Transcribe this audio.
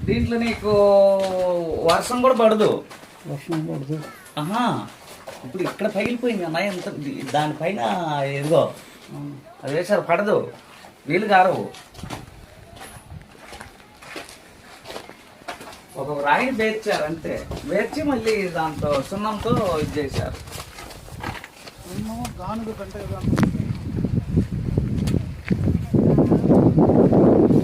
దీంట్లో నీకు వర్షం కూడా పడదు. వర్షం పడదు. ఆహా, ఇప్పుడు ఇక్కడ పగిలిపోయింది అన్నయ్య, ఎంత దానిపైన ఎదుగో అది వేసారు, పడదు, నీళ్ళు గారవు. ఒక రాయిని వేర్చారు అంతే, వేర్చి మళ్ళీ దాంతో సున్నంతో ఇది చేశారు. గానుగ కంటే